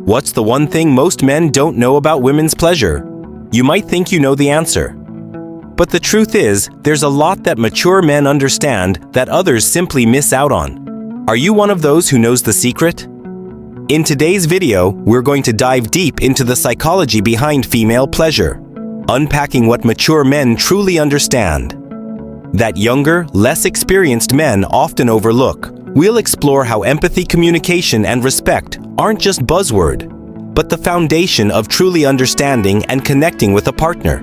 What's the one thing most men don't know about women's pleasure? You might think you know the answer. But the truth is, there's a lot that mature men understand that others simply miss out on. Are you one of those who knows the secret? In today's video, we're going to dive deep into the psychology behind female pleasure, unpacking what mature men truly understand that younger, less experienced men often overlook. We'll explore how empathy, communication, and respect aren't just buzzword, but the foundation of truly understanding and connecting with a partner.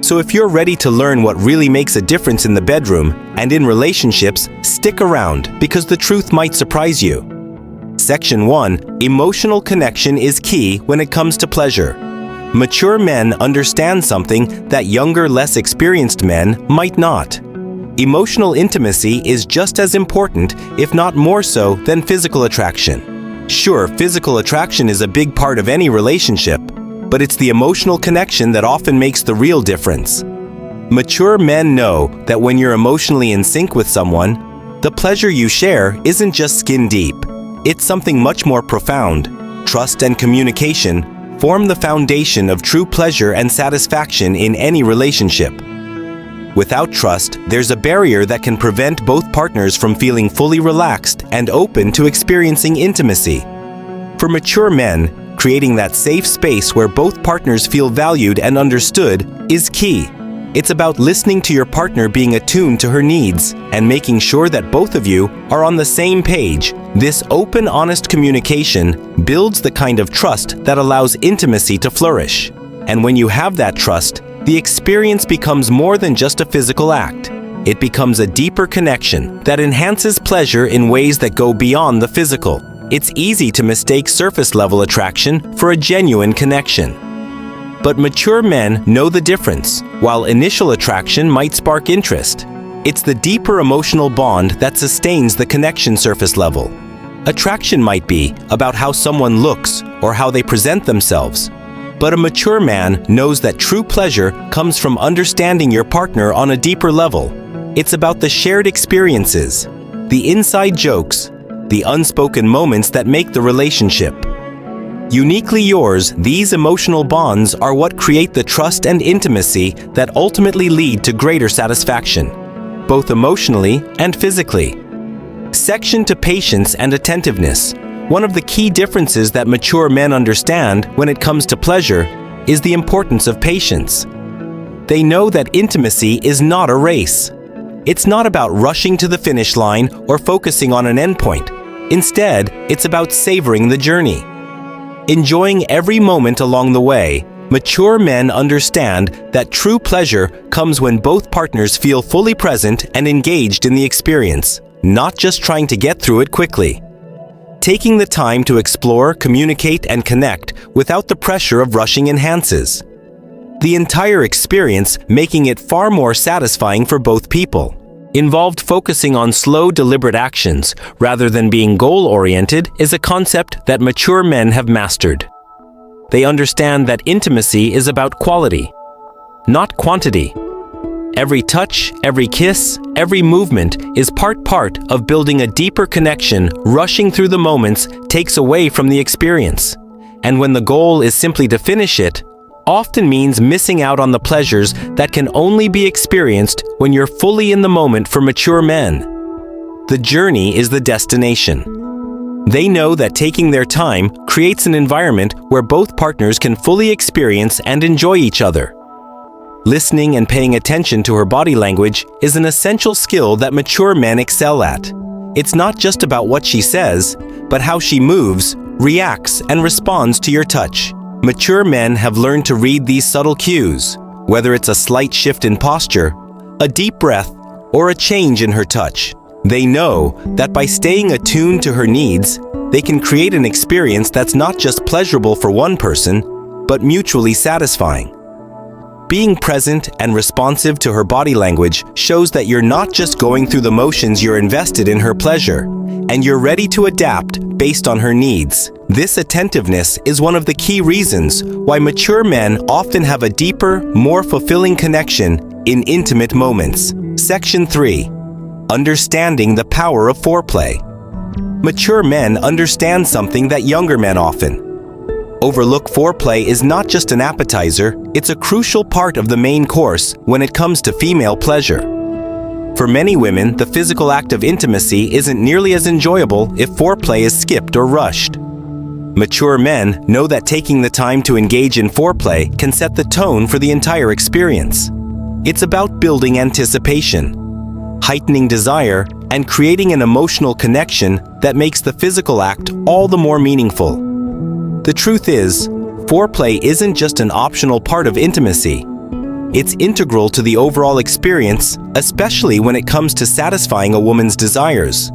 So if you're ready to learn what really makes a difference in the bedroom and in relationships, stick around because the truth might surprise you. Section 1. Emotional connection is key when it comes to pleasure. Mature men understand something that younger, less experienced men might not. Emotional intimacy is just as important, if not more so, than physical attraction. Sure, physical attraction is a big part of any relationship, but it's the emotional connection that often makes the real difference. Mature men know that when you're emotionally in sync with someone, the pleasure you share isn't just skin deep. It's something much more profound. Trust and communication form the foundation of true pleasure and satisfaction in any relationship. Without trust, there's a barrier that can prevent both partners from feeling fully relaxed and open to experiencing intimacy. For mature men, creating that safe space where both partners feel valued and understood is key. It's about listening to your partner, being attuned to her needs, and making sure that both of you are on the same page. This open, honest communication builds the kind of trust that allows intimacy to flourish. And when you have that trust, the experience becomes more than just a physical act. It becomes a deeper connection that enhances pleasure in ways that go beyond the physical. It's easy to mistake surface-level attraction for a genuine connection. But mature men know the difference. While initial attraction might spark interest, it's the deeper emotional bond that sustains the connection surface level. Attraction might be about how someone looks or how they present themselves. But a mature man knows that true pleasure comes from understanding your partner on a deeper level. It's about the shared experiences, the inside jokes, the unspoken moments that make the relationship uniquely yours. These emotional bonds are what create the trust and intimacy that ultimately lead to greater satisfaction, both emotionally and physically. Section 2. Patience and attentiveness. One of the key differences that mature men understand when it comes to pleasure is the importance of patience. They know that intimacy is not a race. It's not about rushing to the finish line or focusing on an endpoint. Instead, it's about savoring the journey. Enjoying every moment along the way. Mature men understand that true pleasure comes when both partners feel fully present and engaged in the experience, not just trying to get through it quickly. Taking the time to explore, communicate, and connect without the pressure of rushing enhances the entire experience, making it far more satisfying for both people. Involved focusing on slow, deliberate actions rather than being goal-oriented is a concept that mature men have mastered. They understand that intimacy is about quality, not quantity. Every touch, every kiss, every movement is part of building a deeper connection. Rushing through the moments takes away from the experience. And when the goal is simply to finish it, often means missing out on the pleasures that can only be experienced when you're fully in the moment. For mature men, the journey is the destination. They know that taking their time creates an environment where both partners can fully experience and enjoy each other. Listening and paying attention to her body language is an essential skill that mature men excel at. It's not just about what she says, but how she moves, reacts, and responds to your touch. Mature men have learned to read these subtle cues, whether it's a slight shift in posture, a deep breath, or a change in her touch. They know that by staying attuned to her needs, they can create an experience that's not just pleasurable for one person, but mutually satisfying. Being present and responsive to her body language shows that you're not just going through the motions, you're invested in her pleasure, and you're ready to adapt based on her needs. This attentiveness is one of the key reasons why mature men often have a deeper, more fulfilling connection in intimate moments. Section 3. Understanding the power of foreplay. Mature men understand something that younger men often overlook foreplay is not just an appetizer, it's a crucial part of the main course when it comes to female pleasure. For many women, the physical act of intimacy isn't nearly as enjoyable if foreplay is skipped or rushed. Mature men know that taking the time to engage in foreplay can set the tone for the entire experience. It's about building anticipation, heightening desire, and creating an emotional connection that makes the physical act all the more meaningful. The truth is, foreplay isn't just an optional part of intimacy. It's integral to the overall experience, especially when it comes to satisfying a woman's desires.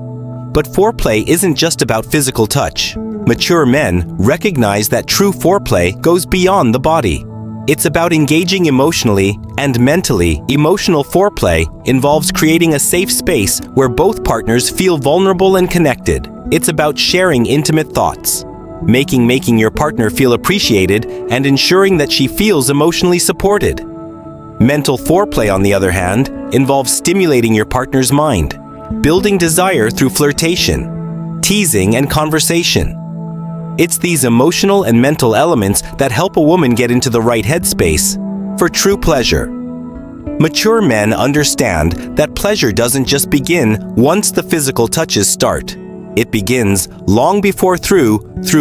But foreplay isn't just about physical touch. Mature men recognize that true foreplay goes beyond the body. It's about engaging emotionally and mentally. Emotional foreplay involves creating a safe space where both partners feel vulnerable and connected. It's about sharing intimate thoughts, making your partner feel appreciated, and ensuring that she feels emotionally supported. Mental foreplay, on the other hand, involves stimulating your partner's mind, building desire through flirtation, teasing, and conversation. It's these emotional and mental elements that help a woman get into the right headspace for true pleasure. Mature men understand that pleasure doesn't just begin once the physical touches start. It begins long before through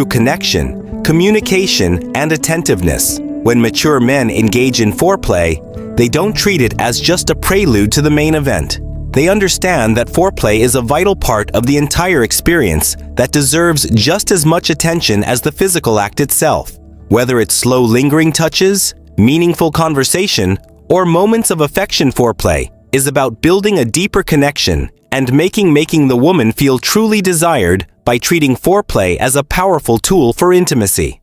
connection, communication, and attentiveness. When mature men engage in foreplay, they don't treat it as just a prelude to the main event. They understand that foreplay is a vital part of the entire experience that deserves just as much attention as the physical act itself. Whether it's slow, lingering touches, meaningful conversation, or moments of affection, foreplay is about building a deeper connection and making the woman feel truly desired by treating foreplay as a powerful tool for intimacy.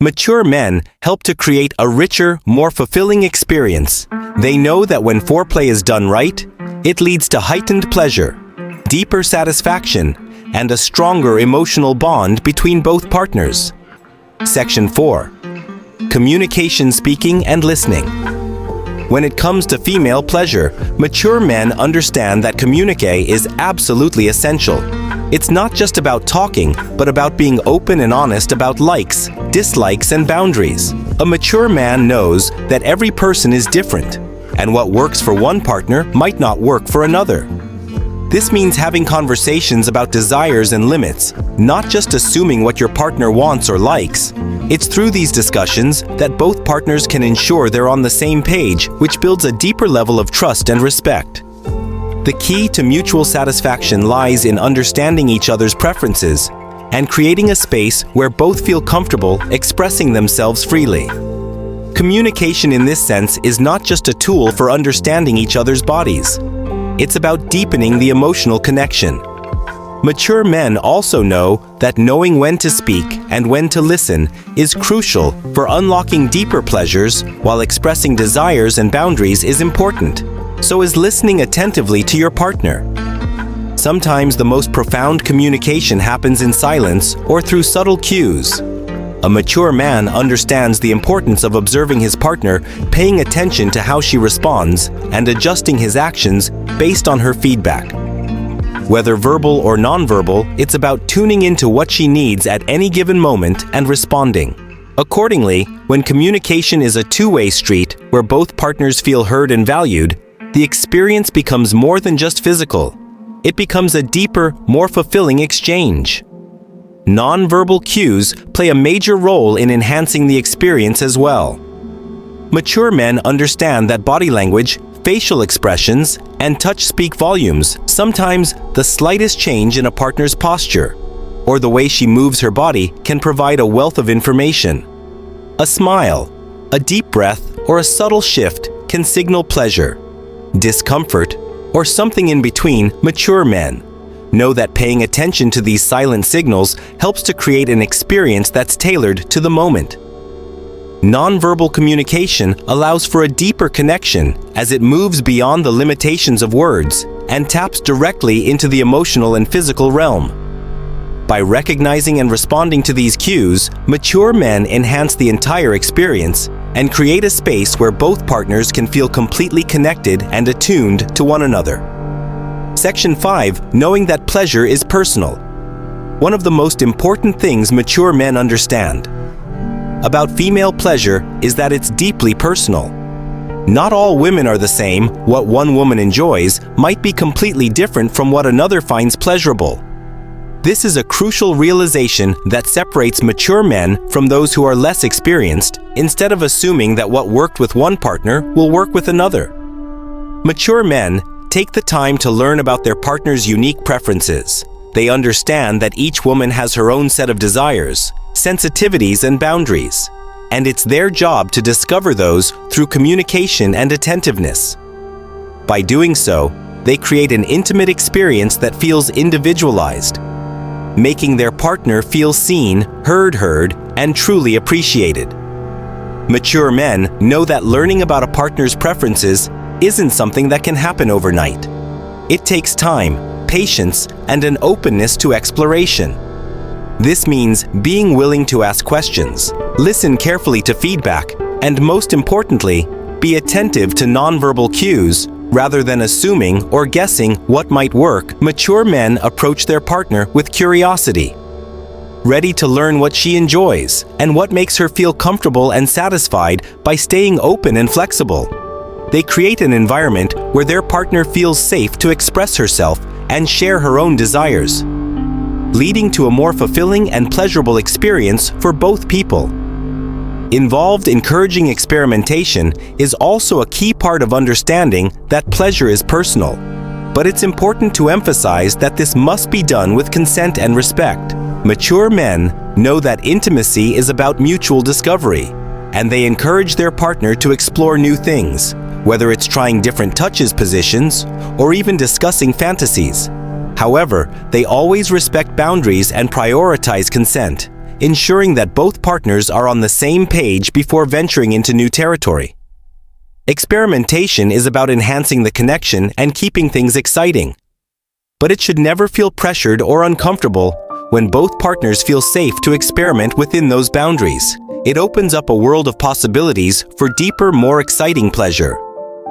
Mature men help to create a richer, more fulfilling experience. They know that when foreplay is done right, it leads to heightened pleasure, deeper satisfaction, and a stronger emotional bond between both partners. Section 4. Communication, speaking, and listening. When it comes to female pleasure, mature men understand that communique is absolutely essential. It's not just about talking, but about being open and honest about likes, dislikes, and boundaries. A mature man knows that every person is different, and what works for one partner might not work for another. This means having conversations about desires and limits, not just assuming what your partner wants or likes. It's through these discussions that both partners can ensure they're on the same page, which builds a deeper level of trust and respect. The key to mutual satisfaction lies in understanding each other's preferences and creating a space where both feel comfortable expressing themselves freely. Communication in this sense is not just a tool for understanding each other's bodies. It's about deepening the emotional connection. Mature men also know that knowing when to speak and when to listen is crucial for unlocking deeper pleasures, while expressing desires and boundaries is important. So is listening attentively to your partner. Sometimes the most profound communication happens in silence or through subtle cues. A mature man understands the importance of observing his partner, paying attention to how she responds, and adjusting his actions based on her feedback. Whether verbal or nonverbal, it's about tuning into what she needs at any given moment and responding. Accordingly, when communication is a two-way street where both partners feel heard and valued, the experience becomes more than just physical. It becomes a deeper, more fulfilling exchange. Nonverbal cues play a major role in enhancing the experience as well. Mature men understand that body language, facial expressions, and touch speak volumes. Sometimes the slightest change in a partner's posture or the way she moves her body can provide a wealth of information. A smile, a deep breath, or a subtle shift can signal pleasure, discomfort, or something in between. Mature men know that paying attention to these silent signals helps to create an experience that's tailored to the moment. Nonverbal communication allows for a deeper connection as it moves beyond the limitations of words and taps directly into the emotional and physical realm. By recognizing and responding to these cues, mature men enhance the entire experience and create a space where both partners can feel completely connected and attuned to one another. Section 5. Knowing that pleasure is personal. One of the most important things mature men understand. about female pleasure is that it's deeply personal. Not all women are the same. What one woman enjoys might be completely different from what another finds pleasurable. This is a crucial realization that separates mature men from those who are less experienced, instead of assuming that what worked with one partner will work with another. Mature men take the time to learn about their partner's unique preferences. They understand that each woman has her own set of desires, sensitivities, and boundaries, and it's their job to discover those through communication and attentiveness. By doing so, they create an intimate experience that feels individualized, making their partner feel seen, heard, and truly appreciated. Mature men know that learning about a partner's preferences isn't something that can happen overnight. It takes time, patience, and an openness to exploration. This means being willing to ask questions, listen carefully to feedback, and most importantly, be attentive to nonverbal cues rather than assuming or guessing what might work. Mature men approach their partner with curiosity, ready to learn what she enjoys and what makes her feel comfortable and satisfied. By staying open and flexible, they create an environment where their partner feels safe to express herself and share her own desires, leading to a more fulfilling and pleasurable experience for both people. Encouraging experimentation is also a key part of understanding that pleasure is personal, but it's important to emphasize that this must be done with consent and respect. Mature men know that intimacy is about mutual discovery, and they encourage their partner to explore new things, whether it's trying different touches, positions, or even discussing fantasies. However, they always respect boundaries and prioritize consent, ensuring that both partners are on the same page before venturing into new territory. Experimentation is about enhancing the connection and keeping things exciting, but it should never feel pressured or uncomfortable. When both partners feel safe to experiment within those boundaries, it opens up a world of possibilities for deeper, more exciting pleasure.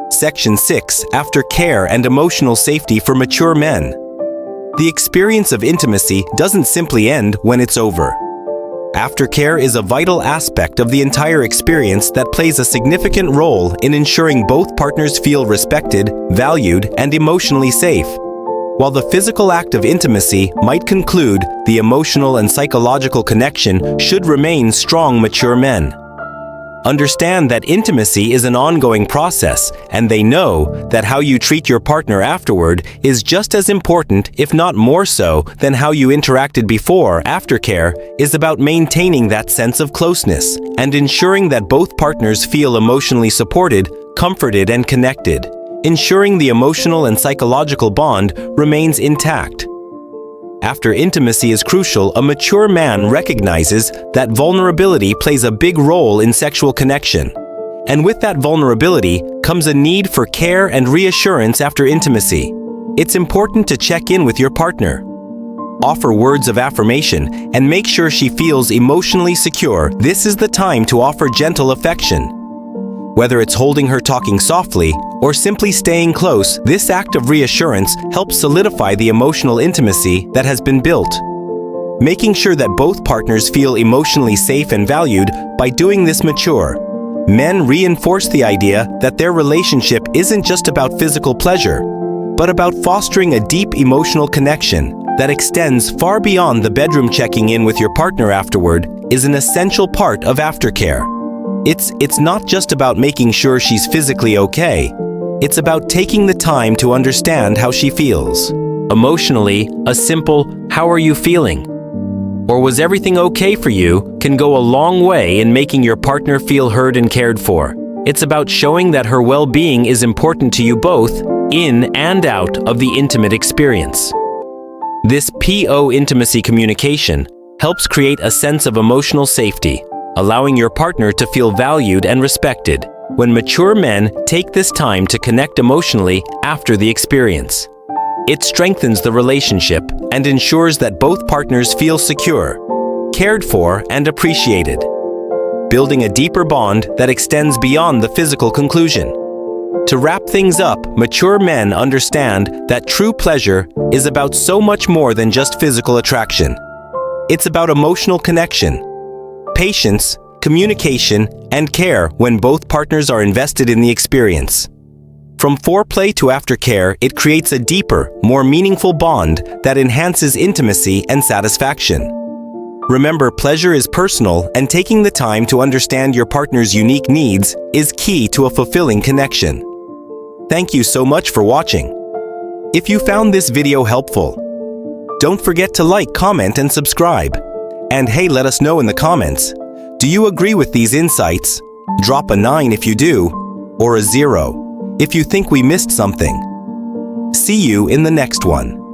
Section 6. Aftercare and emotional safety for mature men. The experience of intimacy doesn't simply end when it's over. Aftercare is a vital aspect of the entire experience that plays a significant role in ensuring both partners feel respected, valued, and emotionally safe. While the physical act of intimacy might conclude, the emotional and psychological connection should remain strong. Mature men understand that intimacy is an ongoing process, and they know that how you treat your partner afterward is just as important, if not more so, than how you interacted before. Aftercare is about maintaining that sense of closeness and ensuring that both partners feel emotionally supported, comforted, and connected, ensuring the emotional and psychological bond remains intact. After intimacy is crucial, a mature man recognizes that vulnerability plays a big role in sexual connection. And with that vulnerability comes a need for care and reassurance after intimacy. It's important to check in with your partner, offer words of affirmation, and make sure she feels emotionally secure. This is the time to offer gentle affection. Whether it's holding her, talking softly, or simply staying close, this act of reassurance helps solidify the emotional intimacy that has been built. Making sure that both partners feel emotionally safe and valued. By doing this, mature men reinforce the idea that their relationship isn't just about physical pleasure, but about fostering a deep emotional connection that extends far beyond the bedroom. Checking in with your partner afterward is an essential part of aftercare. It's not just about making sure she's physically okay. It's about taking the time to understand how she feels. Emotionally, a simple "How are you feeling?" or "Was everything okay for you?" can go a long way in making your partner feel heard and cared for. It's about showing that her well-being is important to you both, in and out of the intimate experience. This PO intimacy communication helps create a sense of emotional safety, allowing your partner to feel valued and respected. When mature men take this time to connect emotionally after the experience, it strengthens the relationship and ensures that both partners feel secure, cared for, and appreciated, building a deeper bond that extends beyond the physical conclusion. To wrap things up, mature men understand that true pleasure is about so much more than just physical attraction. It's about emotional connection, patience, communication, and care when both partners are invested in the experience. From foreplay to aftercare, it creates a deeper, more meaningful bond that enhances intimacy and satisfaction. Remember, pleasure is personal, and taking the time to understand your partner's unique needs is key to a fulfilling connection. Thank you so much for watching. If you found this video helpful, don't forget to like, comment, and subscribe. And hey, let us know in the comments, do you agree with these insights? Drop a 9 if you do, or a 0 if you think we missed something. See you in the next one.